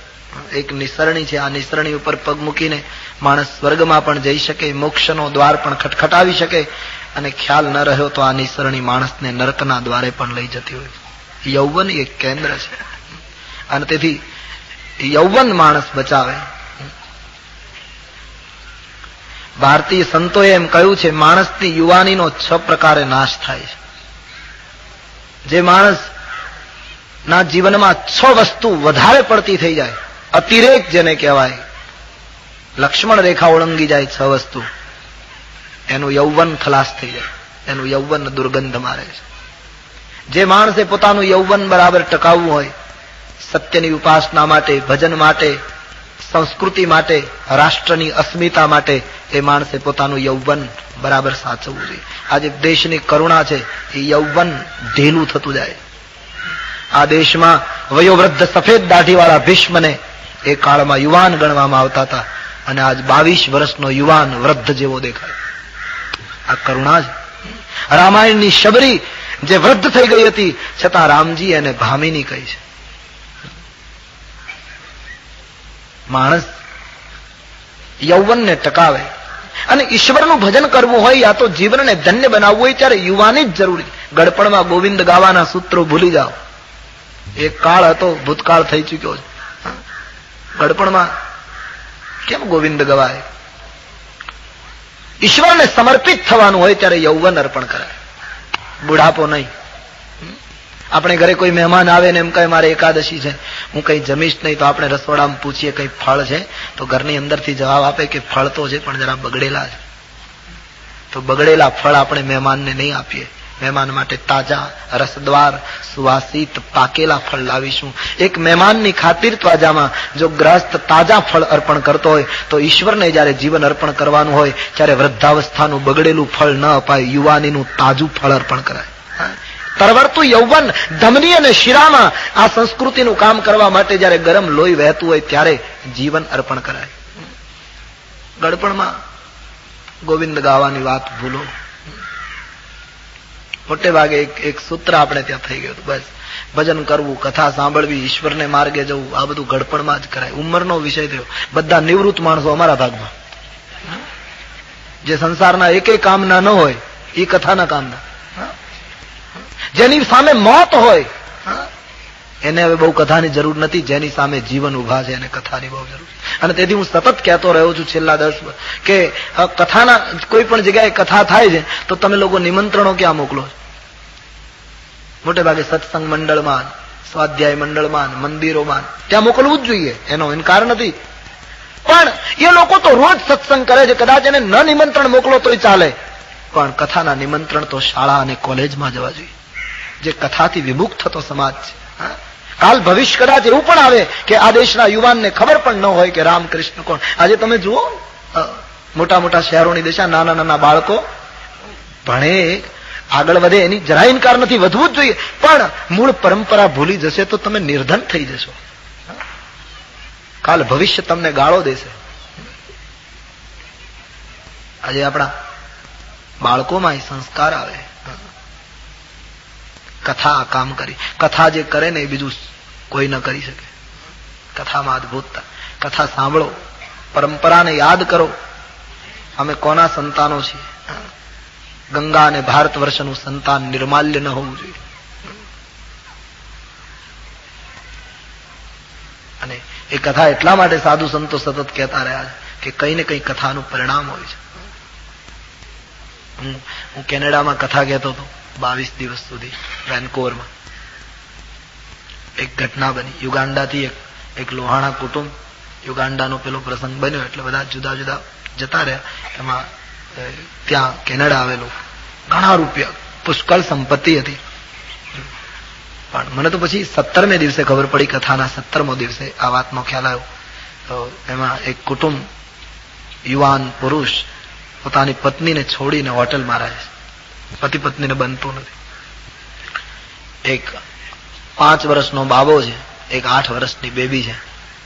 एक निसरणी छे, आ निसरणी उपर पग मूकीने माणस स्वर्गमां पण जई शके, मोक्षनो द्वार पण खटखटावी शके, अने ख्याल न रह्यो तो आ निसरणी माणसने नरकना द्वारे पण लई जती होय। यौवन एक केंद्र है, અને તેથી यौवन माणस बचावे। भारतीय संतोए एम कह્યું છે માણસની યુવાનીનો 6 પ્રકારે નાશ થાય છે। જે માણસના જીવનમાં 6 વસ્તુ વધારે પડતી થઈ જાય, અતિરેક જેને કહેવાય, લક્ષ્મણ રેખા ઓળંગી જાય 6 વસ્તુ, એનું यौवन ખલાસ થઈ જાય, એનું यौवन દુર્ગંધ મારે છે। જે માણસે પોતાનું यौवन બરાબર ટકાવવું હોય, સત્યની ઉપાસના માટે, ભજન માટે, સંસ્કૃતિ માટે, રાષ્ટ્રની અસ્મિતા માટે, એ માણસે પોતાનું यौवन બરાબર સાચવવું જોઈએ। આજે દેશની કરુણા છે, એ यौवन ઢીલું થતું જાય। આ દેશમાં વયોવૃદ્ધ સફેદ દાઢીવાળા ભીષ્મને એ કાળમાં યુવાન ગણવામાં આવતા હતા, અને આજ 22 વર્ષનો યુવાન વૃદ્ધ જેવો દેખાય। આ કરુણા છે। રામાયણની શબરી જે વૃદ્ધ થઈ ગઈ હતી, છતાં રામજી એને ભામિની કહી છે। માણસ યૌવનને ટકાવે અને ઈશ્વરનું ભજન કરવું હોય, યા તો જીવનને ધન્ય બનાવવું હોય, ત્યારે યુવાની જ જરૂરી। ગડપણમાં ગોવિંદ ગાવાના સૂત્રો ભૂલી જાઓ। એક કાળ હતો, ભૂતકાળ થઈ ચૂક્યો છે। ગડપણમાં કેમ ગોવિંદ ગવાય? ઈશ્વરને સમર્પિત થવાનું હોય ત્યારે યૌવન અર્પણ કરાય, બુઢાપો નહીં। આપણે ઘરે કોઈ મહેમાન આવે ને એમ કહે મારે એકાદશી છે, હું કઈ જમીશ નહીં, તો આપણે રસોડામાં પૂછીએ કઈ ફળ છે, તો ઘરની અંદરથી જવાબ આપે કે ફળ તો છે પણ જરા બગડેલા છે। તો બગડેલા ફળ આપણે મહેમાનને નહીં આપીએ, મહેમાન માટે તાજા, રસદ્વાર, સુવાસિત, પાકેલા ફળ લાવીશું। એક મહેમાનની ખાतिर ત્વાજામાં જો ગ્રસ્ત તાજા ફળ અર્પણ કરતો હોય, તો ઈશ્વરને જ્યારે જીવન અર્પણ કરવાનું હોય ત્યારે વૃદ્ધાવસ્થાનું બગડેલું ફળ ન અપાય, યુવાનીનું તાજું ફળ અર્પણ કરાય। તરવરતું યૌવન, ધમની અને શિરામાં આ સંસ્કૃતિનું કામ કરવા માટે જ્યારે ગરમ લોહી વહેતું હોય ત્યારે જીવન અર્પણ કરાય। ગડપણમાં ગોવિંદ ગાવાની વાત ભૂલો। મોટે ભાગે એક સૂત્ર આપણે ત્યાં થઈ ગયું, બસ ભજન કરવું, કથા સાંભળવી, ઈશ્વરને માર્ગે જવું, આ બધું ગડપણમાં જ કરાય। ઉંમરનો વિષય થયો। બધા નિવૃત્ત માણસો અમારા ભાગમાં, જે સંસારના એકેય કામના ન હોય એ કથાના કામના, જેની સામે મોત હોય એને હવે બહુ કથાની જરૂર નથી, જેની સામે જીવન ઉભા છે એને કથાની બહુ જરૂર છે। અને તેથી હું સતત કહેતો રહ્યો છું છેલ્લા 10 વર્ષ કે કથાના કોઈ પણ જગ્યાએ કથા થાય છે તો તમે લોકો નિમંત્રણો ક્યાં મોકલો છો? મોટે ભાગે સત્સંગ મંડળમાં, સ્વાધ્યાય મંડળમાં, મંદિરોમાં ત્યાં મોકલવું જ જોઈએ, એનો ઇનકાર નથી। પણ એ લોકો તો રોજ સત્સંગ કરે છે, કદાચ એને ન નિમંત્રણ મોકલો તોય ચાલે, પણ કથાના નિમંત્રણ તો શાળા અને કોલેજમાં જવા જોઈએ, જે કથાથી વિમુખ થતો સમાજ છે। કાલ ભવિષ્ય કદાચ એવું પણ આવે કે આ દેશના યુવાનને ખબર પણ ન હોય કે રામકૃષ્ણ કોણ। આજે તમે જુઓ મોટા મોટા શહેરોની દિશા, નાના નાના બાળકો ભણે, આગળ વધે, એની જરા ઇનકાર નથી, વધવું જ જોઈએ, પણ મૂળ પરંપરા ભૂલી જશે તો તમે નિર્ધન થઈ જશો। કાલ ભવિષ્ય તમને ગાળો દેશે। આજે આપણા બાળકોમાં સંસ્કાર આવે, કથા આ કામ કરી. કથા જે કરે ને એ બીજું કોઈ ન કરી શકે. કથામાં અદભુતતા. કથા સાંભળો, પરંપરાને યાદ કરો. અમે કોના સંતાનો છીએ? ગંગા અને ભારત વર્ષનું સંતાન નિર્માલ્ય ન હોવું જોઈએ. અને એ કથા એટલા માટે સાધુ સંતો સતત કહેતા રહ્યા છે કે કઈ ને કઈ કથાનું પરિણામ હોય છે. હું કેનેડામાં કથા કહેતો હતો 22 દિવસ સુધી વેન્કોવરમાં. એક ઘટના બની. યુગાન્ડાથી એક લોહાણા કુટુંબ, યુગાન્ડાનો પેલો પ્રસંગ બન્યો એટલે બધા જુદા જુદા જતા રહ્યા. એમાં ત્યાં કેનેડા આવેલું, ઘણા રૂપિયા, પુષ્કળ સંપત્તિ હતી. પણ મને તો પછી 17મે દિવસે ખબર પડી, કથાના 17મો દિવસે આ વાતનો ખ્યાલ આવ્યો. તો એમાં એક કુટુંબ, યુવાન પુરુષ પોતાની પત્નીને છોડીને હોટેલમાં રહે છે. પતિ પત્નીને બનતું નથી. એક 5 વર્ષનો બાબો છે, એક 8 વર્ષની બેબી છે.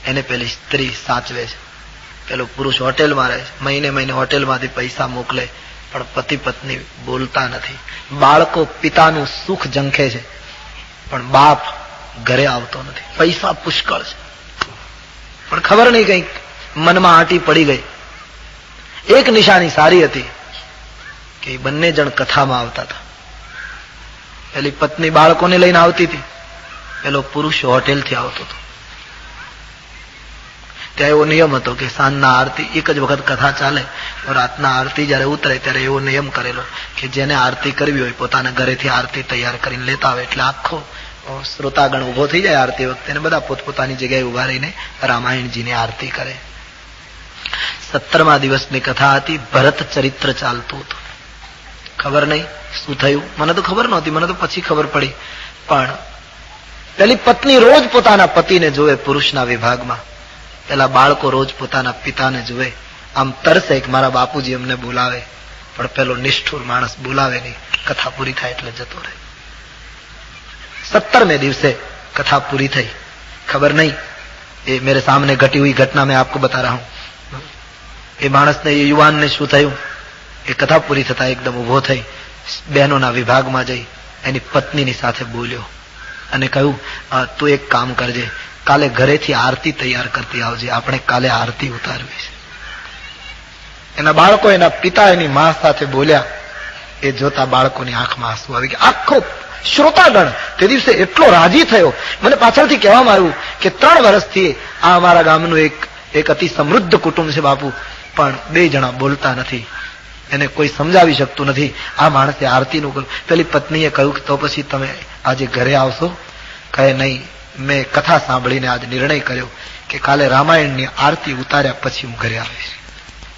એને પેલી સ્ત્રી સાચવે છે. પેલો પુરુષ હોટેલમાં રહે છે. મહિને મહિને હોટેલમાંથી પૈસા મોકલે, પણ પતિ પત્ની બોલતા નથી. બાળકો પિતાનું સુખ ઝંખે છે, પણ બાપ ઘરે આવતો નથી. પૈસા પુષ્કળ છે, પણ ખબર નહીં કઈક મનમાં આંટી પડી ગઈ. એક નિશાની સારી હતી કે બંને જણ કથામાં આવતા હતા. પેલી પત્ની બાળકોને લઈને આવતી હતી, પેલો પુરુષ હોટેલથી આવતો હતો. ત્યાં એવો નિયમ હતો કે સાંજના આરતી એક જ વખત કથા ચાલે, રાતના આરતી જયારે ઉતરે ત્યારે એવો નિયમ કરેલો કે જેને આરતી કરવી હોય પોતાના ઘરેથી આરતી તૈયાર કરીને લેતા આવે. એટલે આખો શ્રોતાગણ ઉભો થઈ જાય આરતી વખતે, ને બધા પોતપોતાની જગ્યાએ ઉભા રહીને રામાયણજીની આરતી કરે. 17મા દિવસની કથા હતી. ભરત ચરિત્ર ચાલતું હતું. ખબર નહીં શું થયું, મને તો ખબર નહોતી, મને તો પછી ખબર પડી. પણ પેલી પત્ની રોજ પોતાના પતિને જોવે પુરુષના વિભાગમાં. પેલા બાળકો રોજ પોતાના પિતાને જોવે. આમ તરસે કે મારા બાપુજી અમને બોલાવે, પણ પેલો નિષ્ઠુર માણસ બોલાવે નહીં. કથા પૂરી થાય એટલે જતો રહે. 17મે દિવસે कथा पूरी थी. खबर नहीं, ये मेरे सामने घटी हुई घटना मैं आपको बता रहा हूं. ये मानस ने, ये युवान ने शू थयुं, ये कथा पूरी थता एकदम उभो थई बहनोना विभागमां जई एनी पत्नीनी साथे बोल्यो અને કહ્યું તું એક કામ કરજે, કાલે ઘરેથી આરતી તૈયાર કરતી આવજે, આપણે કાલે આરતી ઉતારવી છે. એના બાળકો એના પિતા એની મા સાથે બોલ્યા. એ જોતા બાળકોની આંખમાં આંસુ આવી ગયા. આખો શ્રોતાગણ તે દિવસે એટલો રાજી થયો. મને પાછળથી કહેવામાં આવ્યું કે 3 વર્ષથી આ અમારા ગામનું એક અતિ સમૃદ્ધ કુટુંબ છે બાપુ, પણ 2 જણા બોલતા નથી, એને કોઈ સમજાવી શકતું નથી. આ માણસે આરતીનું કર્યું. પેલી પત્નીએ કહ્યું કે તો પછી તમે આજે ઘરે આવશો? કહે નહીં, મેં કથા સાંભળીને આજ નિર્ણય કર્યો કે કાલે રામાયણની આરતી ઉતાર્યા પછી હું ઘરે આવીશ,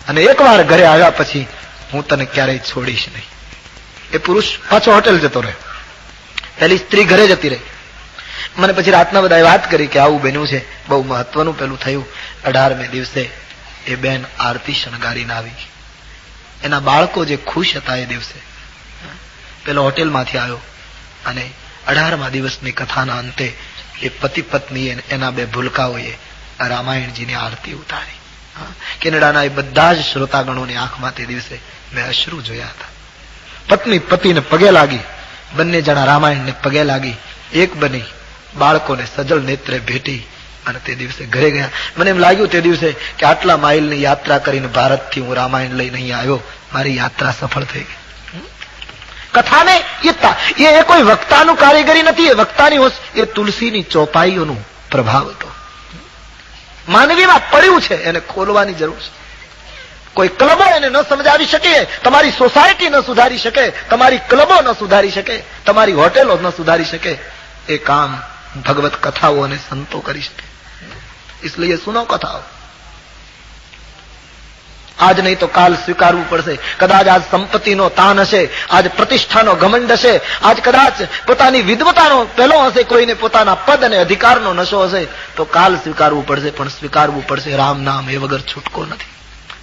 અને એકવાર ઘરે આવ્યા પછી હું તને ક્યારેય છોડીશ નહીં. એ પુરુષ પાછો હોટેલ જતો રહે, પેલી સ્ત્રી ઘરે જતી રહી. મને પછી રાતના બધાએ વાત કરી કે આવું બન્યું છે. બહુ મહત્વનું પેલું થયું. 18મે દિવસે એ બેન આરતી શણગારીને આવી. એના બાળકો જે ખુશ હતા એ દિવસે પેલો હોટેલમાંથી આવ્યો અને 18મા દિવસની કથાના અંતે એ પતિ પત્ની એના 2 ભૂલકાઓએ રામાયણજીની આરતી ઉતારી. કેનેડાના એ બધા જ શ્રોતાગણોની આંખમાં તે દિવસે મેં અશ્રુ જોયા હતા. પત્ની પતિને પગે લાગી, બંને જણા રામાયણને પગે લાગી, એક બની બાળકોને સજળ નેત્રે ભેટી અને તે દિવસે ઘરે ગયા. મને એમ લાગ્યું તે દિવસે કે આટલા માઇલની યાત્રા કરીને ભારતથી હું રામાયણ લઈને અહીં આવ્યો, મારી યાત્રા સફળ થઈ ગઈ. કથાને એ કોઈ વક્તાનું કારીગરી નથી, એ વક્તાની એ તુલસીની ચોપાઈઓનું પ્રભાવ હતો. માનવીમાં પડ્યું છે, એને ખોલવાની જરૂર છે. કોઈ ક્લબો એને ન સમજાવી શકે, તમારી સોસાયટી ન સુધારી શકે, તમારી ક્લબો ન સુધારી શકે, તમારી હોટેલો ન સુધારી શકે. એ કામ ભગવત કથાઓ અને સંતો કરી શકે. इसलिए सुनो कथाओं. आज नहीं तो काल स्वीकारવું પડશે. કદાચ આજ સંપત્તિનો તાન હશે, આજ પ્રતિષ્ઠાનો ઘમંડ હશે, આજ કદાચ પોતાની વિદ્વતાનો પહેલો હશે, કોઈને પોતાના પદ અને અધિકારનો નશો હશે, તો કાલ સ્વીકારવું પડશે. પણ સ્વીકારવું પડશે રામ નામ, એ વગર છૂટકો નથી.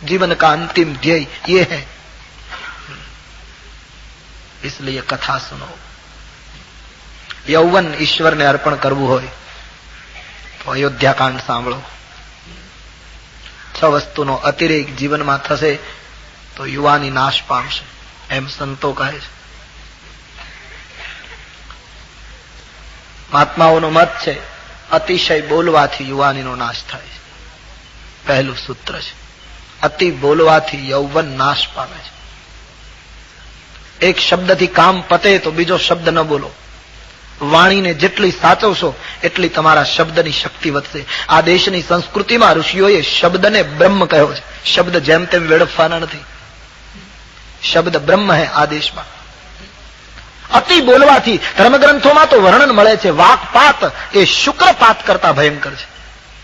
जीवन का अंतिम ध्येय ये है. इसलिए कथा सुनो. यौवन ईश्वर ने अर्पण करવું હોય તો અયોધ્યાકાંડ સાંભળો. 6 વસ્તુનો અતિરેક જીવનમાં થશે તો યુવાની નાશ પામશે, એમ સંતો કહે છે. મહાત્માઓનો મત છે અતિશય બોલવાથી યુવાનીનો નાશ થાય છે. પહેલું સૂત્ર છે. અતિ બોલવાથી યૌવન નાશ પામે છે. એક શબ્દથી કામ પતે તો બીજો શબ્દ ન બોલો. વાણીને જેટલી સાચવશો એટલી તમારા શબ્દની શક્તિ વધશે. આ દેશની સંસ્કૃતિમાં ઋષિઓએ શબ્દને બ્રહ્મ કહ્યો છે. શબ્દ જેમ તેમ વેડફવાના નથી. શબ્દ બ્રહ્મ હે આ દેશમાં. અતિ બોલવાથી ધર્મગ્રંથોમાં તો વર્ણન મળે છે વાકપાત એ શુક્રપાત કરતા ભયંકર છે,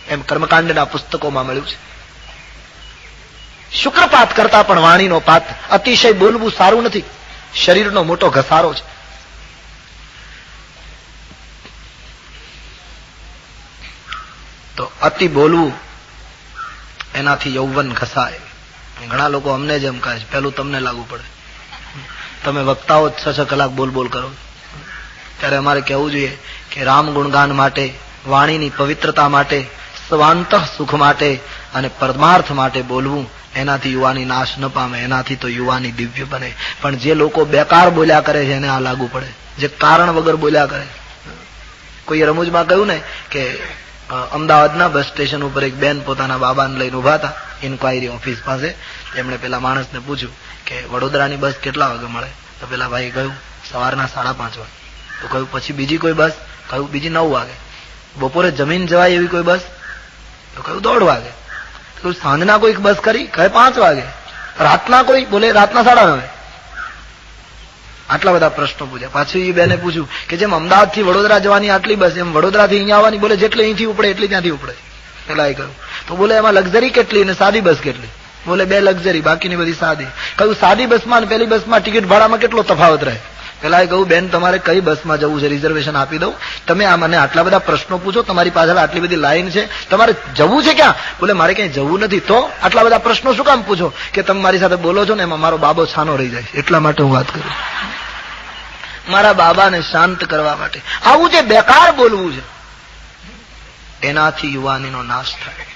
એમ કર્મકાંડના પુસ્તકોમાં મળ્યું છે. શુક્રપાત કરતા પણ વાણીનો પાત. અતિશય બોલવું સારું નથી, શરીરનો મોટો ઘસારો છે. તો અતિ બોલવું એનાથી યૌવન ઘસાય. ઘણા લોકો અમને જેમ કહે છે પેલું તમને લાગુ પડે, તમે વક્તાઓ 6-6 કલાક બોલ બોલ કરો. ત્યારે અમારે કહેવું જોઈએ કે રામ ગુણગાન માટે, વાણીની પવિત્રતા માટે, સ્વાંત સુખ માટે અને પરમાર્થ માટે બોલવું, એનાથી યુવાની નાશ ન પામે, એનાથી તો યુવાની દિવ્ય બને. પણ જે લોકો બેકાર બોલ્યા કરે છે એને આ લાગુ પડે, જે કારણ વગર બોલ્યા કરે. કોઈએ રમૂજમાં કહ્યું ને કે અમદાવાદના બસ સ્ટેશન ઉપર એક બેન પોતાના બાબાને લઈને ઉભા હતા ઇન્ક્વાયરી ઓફિસ પાસે. એમણે પેલા માણસને પૂછ્યું કે વડોદરાની બસ કેટલા વાગે મળે? તો પેલા ભાઈ કહ્યું સવારના 5:30 વાગે. તો કહ્યું પછી બીજી કોઈ બસ? કહ્યું બીજી 9 વાગે. બપોરે જમીન જવાય એવી કોઈ બસ? તો કહ્યું 1:30 વાગે. કહ્યું સાંજના કોઈક બસ કરી? કહે 5 વાગે. રાતના કોઈ? બોલે રાતના 9:30. આટલા બધા પ્રશ્નો પૂછ્યા. પાછું એ બેને પૂછ્યું કે જેમ અમદાવાદ થી વડોદરા જવાની આટલી બસ, એમ વડોદરાથી અહીંયા આવવાની? બોલે જેટલી અહીંથી ઉપડે એટલી ત્યાંથી ઉપડે. પેલા એ કહ્યું તો બોલે એમાં લક્ઝરી કેટલી અને સાદી બસ કેટલી? બોલે 2 લક્ઝરી, બાકીની બધી સાદી. કહ્યું સાદી બસમાં અને પેલી બસમાં ટિકિટ ભાડામાં કેટલો તફાવત રહે? પેલા એ કહ્યું બેન તમારે કઈ બસમાં જવું છે રિઝર્વેશન આપી દઉં, તમે આ મને આટલા બધા પ્રશ્નો પૂછો, તમારી પાછળ આટલી બધી લાઈન છે, તમારે જવું છે ક્યાં? બોલે મારે ક્યાંય જવું નથી. તો આટલા બધા પ્રશ્નો શું કામ પૂછો? કે તમે મારી સાથે બોલો છો ને એમાં મારો બાબો છાનો રહી જાય એટલા માટે હું વાત કરું, મારા બાબાને શાંત કરવા માટે. આવું જે બેકાર બોલવું છે એનાથી યુવાનીનો નાશ થાય.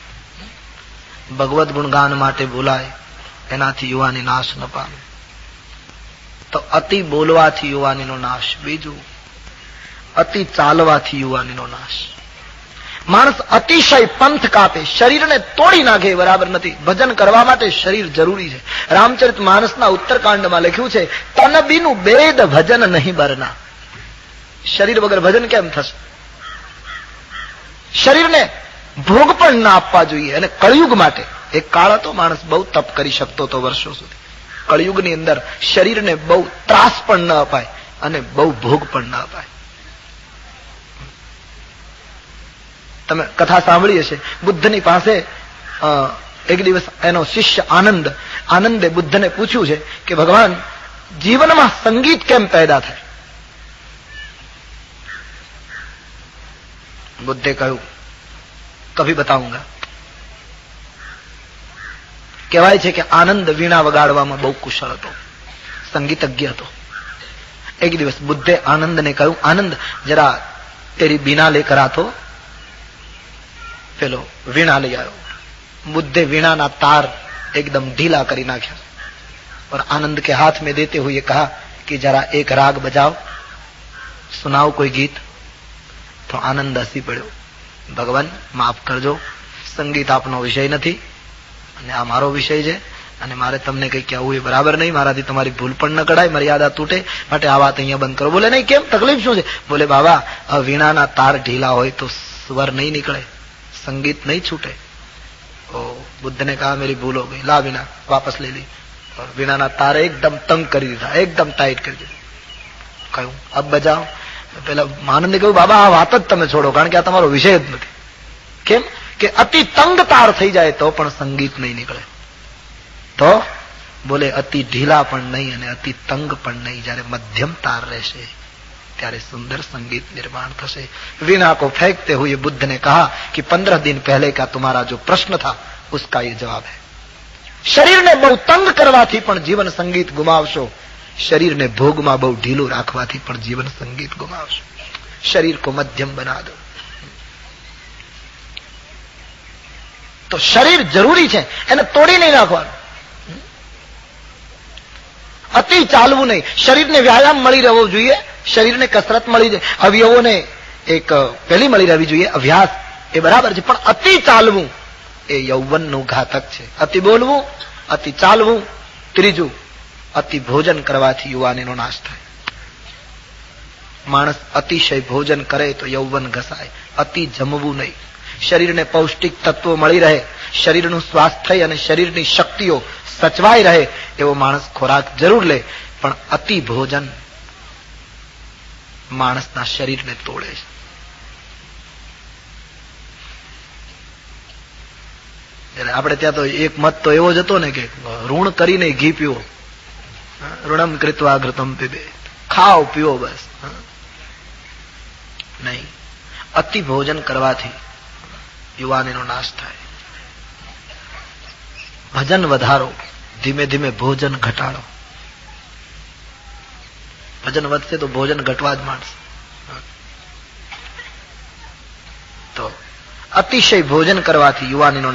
ભગવત ગુણગાન માટે બોલાય એનાથી યુવાની નાશ ન પામે. તો અતિ બોલવાથી યુવાનીનો નાશ. બીજું અતિ ચાલવાથી યુવાનીનો નાશ. માણસ અતિશય પંથ કાપે, શરીરને તોડી નાખે બરાબર નથી. ભજન કરવા માટે શરીર જરૂરી છે. રામચરિત માનસના ઉત્તરકાંડમાં લખ્યું છે તન બીનું બેદ ભજન નહીં બરના. શરીર વગર ભજન કેમ થશે? શરીરને ભોગ પણ ના આપવા જોઈએ. અને કળિયુગ માટે એક કાળ હતો માણસ બહુ તપ કરી શકતો હતો વર્ષો સુધી. કળિયુગની અંદર શરીરને બહુ ત્રાસ પણ ન અપાય અને બહુ ભોગ પણ ન અપાય. તમે કથા સાંભળી હશે, બુદ્ધની પાસે એક દિવસ એનો શિષ્ય આનંદે બુદ્ધને પૂછ્યું છે કે ભગવાન જીવનમાં સંગીત કેમ પેદા થાય? બુદ્ધે કહ્યું કભી બતાઉંગા. કહેવાય છે કે આનંદ વીણા વગાડવામાં બહુ કુશળ હતો, સંગીતજ્ઞ હતો. એક દિવસ બુદ્ધે આનંદને કહ્યું આનંદ જરા તેરી બીના લેકર આ તો. પેલો વીણા લઈ આવ્યો. बुद्धे वीणा ना तार एकदम ढीला करी नाख्या और आनंद के हाथ में देते हुए कहा कि जरा एक राग बजाओ, सुनाओ कोई गीत. तो आनंद हसी पड़ो. भगवान माफ करजो, संगीत आपनो विषय नहीं અને આ મારો વિષય છે અને મારે તમને કઈ કહેવું એ બરાબર નહીં, મારાથી તમારી ભૂલ પણ ન કઢાય, મર્યાદા તૂટે, માટે આ વાત અહીંયા બંધ કરો. બોલે નહીં કેમ, તકલીફ શું છે? બોલે બાબા વીણાના તાર ઢીલા હોય તો स्वर नहीं निकले, संगीत नहीं छूटे. ओ बुद्ध ने कहा मेरी भूल हो गई, ला वीणा वापस ले ली और वीणा ना तार एकदम तंग कर दीधा, एकदम टाइट कर दीधा. कहूं अब बजाओ. પેલા આનંદે કહ્યું બાબા આ વાત જ તમે છોડો, કારણ કે આ તમારો વિષય જ નથી. કેમ કે અતિ તંગ તાર થઈ જાય તો પણ સંગીત નહીં નીકળે. તો બોલે અતિ ઢીલા પણ નહીં અને અતિ તંગ પણ નહીં, જ્યારે મધ્યમ તાર રહેશે ત્યારે सुंदर संगीत निर्माण થશે. वीणा को फेंकते हुए बुद्ध ने कहा कि 15 दिन पहले का तुम्हारा जो प्रश्न था उसका ये जवाब है. શરીરને બહુ તંગ કરવાથી પણ જીવન સંગીત ગુમાવશો, શરીરને ભોગમાં બહુ ઢીલું રાખવાથી પણ જીવન સંગીત ગુમાવશો. શરીર को मध्यम बना दो. તો શરીર જરૂરી છે, એને તોડી નહીં નાખવાનું. અતિ ચાલવું નહીં. શરીરને વ્યાયામ મળી રહેવો જોઈએ, શરીરને કસરત મળી જાય, અવયવોને એક પેલી મળી રહેવી જોઈએ અભ્યાસ એ બરાબર છે, પણ અતિ ચાલવું એ યૌવનનું ઘાતક છે. અતિ બોલવું, અતિ ચાલવું. ત્રીજું, અતિ ભોજન કરવાથી યુવાનીનો નાશ થાય. માણસ અતિશય ભોજન કરે તો યૌવન ઘસાય. અતિ જમવું નહીં. શરીરને પૌષ્ટિક તત્વો મળી રહે, શરીરનું સ્વાસ્થ્ય અને શરીરની શક્તિઓ સચવાઈ રહે એવો માણસ ખોરાક જરૂર લે, પણ અતિ ભોજન માણસના શરીરને તોડે છે. એટલે આપણે ત્યાં તો એક મત તો એવો જ હતો ને કે ઋણ કરીને ઘી પીવો, ઋણમ કૃત્વા ઘૃતમ પીબે, ખાઓ પીવો બસ. નહીં, અતિ ભોજન કરવાથી યુવાનીનો નાશ થાય. ભજન વધારો, ધીમે ધીમે ભોજન ઘટાડો. ભજન વધશે તો ભોજન ઘટવા જ માંડશે. તો અતિશય ભોજન કરવાથી યુવાનીનો